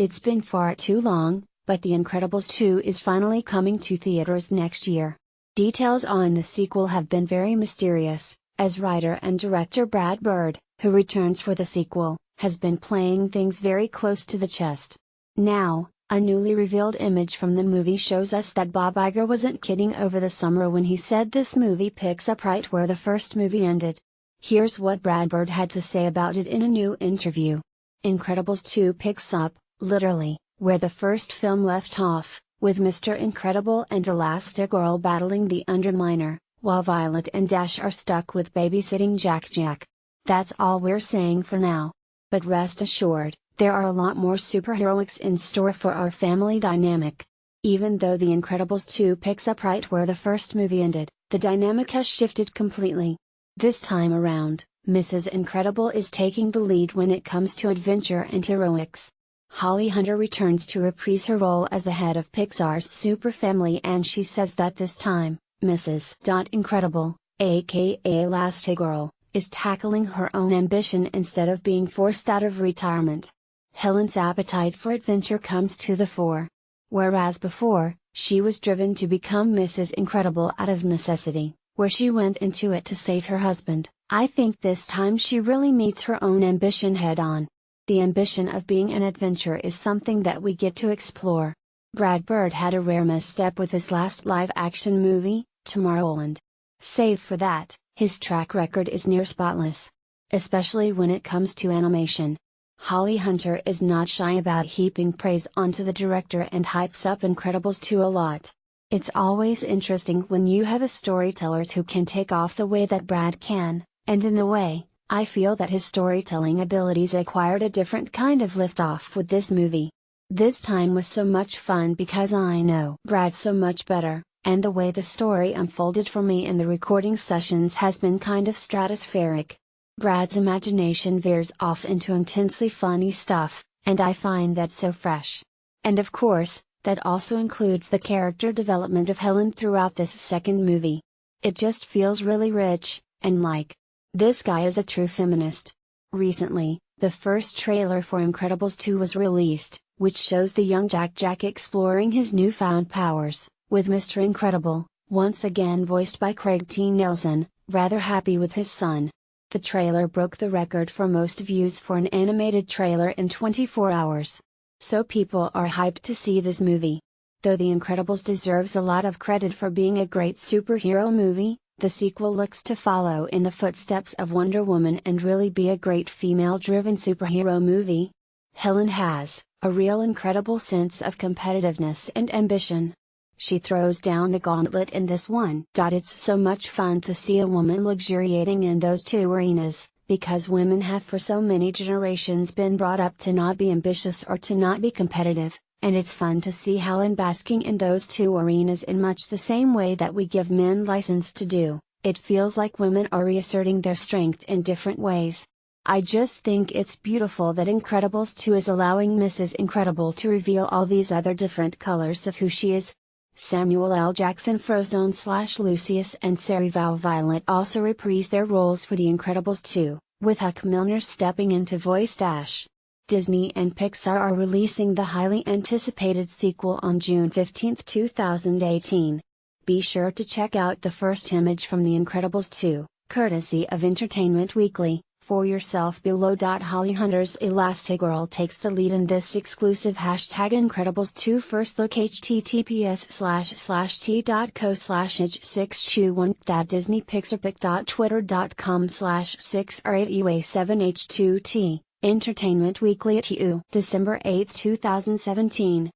It's been far too long, but The Incredibles 2 is finally coming to theaters next year. Details on the sequel have been very mysterious, as writer and director Brad Bird, who returns for the sequel, has been playing things very close to the chest. Now, a newly revealed image from the movie shows us that Bob Iger wasn't kidding over the summer when he said this movie picks up right where the first movie ended. Here's what Brad Bird had to say about it in a new interview. Incredibles 2 picks up, literally, where the first film left off, with Mr. Incredible and Elastigirl battling the Underminer, while Violet and Dash are stuck with babysitting Jack. That's all we're saying for now. But rest assured, there are a lot more superheroics in store for our family dynamic. Even though The Incredibles 2 picks up right where the first movie ended, the dynamic has shifted completely. This time around, Mrs. Incredible is taking the lead when it comes to adventure and heroics. Holly Hunter returns to reprise her role as the head of Pixar's super family, and she says that this time, Mrs. Incredible, aka Elastigirl, is tackling her own ambition instead of being forced out of retirement. Helen's appetite for adventure comes to the fore. Whereas before, she was driven to become Mrs. Incredible out of necessity, where she went into it to save her husband, I think this time she really meets her own ambition head on. The ambition of being an adventurer is something that we get to explore. Brad Bird had a rare misstep with his last live-action movie, Tomorrowland. Save for that, his track record is near spotless. Especially when it comes to animation. Holly Hunter is not shy about heaping praise onto the director and hypes up Incredibles 2 a lot. It's always interesting when you have storytellers who can take off the way that Brad can, and in a way, I feel that his storytelling abilities acquired a different kind of liftoff with this movie. This time was so much fun because I know Brad so much better, and the way the story unfolded for me in the recording sessions has been kind of stratospheric. Brad's imagination veers off into intensely funny stuff, and I find that so fresh. And of course, that also includes the character development of Helen throughout this second movie. It just feels really rich, and like, this guy is a true feminist. Recently, the first trailer for Incredibles 2 was released, which shows the young Jack exploring his newfound powers, with Mr. Incredible, once again voiced by Craig T. Nelson, rather happy with his son. The trailer broke the record for most views for an animated trailer in 24 hours. So people are hyped to see this movie. Though The Incredibles deserves a lot of credit for being a great superhero movie, the sequel looks to follow in the footsteps of Wonder Woman and really be a great female-driven superhero movie. Helen has a real incredible sense of competitiveness and ambition. She throws down the gauntlet in this one. It's so much fun to see a woman luxuriating in those two arenas, because women have for so many generations been brought up to not be ambitious or to not be competitive, and it's fun to see Helen basking in those two arenas in much the same way that we give men license to do. It feels like women are reasserting their strength in different ways. I just think it's beautiful that Incredibles 2 is allowing Mrs. Incredible to reveal all these other different colors of who she is. Samuel L. Jackson Frozone/Lucius and Sarival Violet also reprise their roles for The Incredibles 2, with Huck Milner stepping in to voice Dash. Disney and Pixar are releasing the highly anticipated sequel on June 15, 2018. Be sure to check out the first image from The Incredibles 2, courtesy of Entertainment Weekly, for yourself below. Holly Hunter's Elastigirl takes the lead in this exclusive #Incredibles2 first look. https://t.co/h621. Disney Pixarpic.twitter.com/6r8ua7h2t. Entertainment Weekly @u December 8, 2017.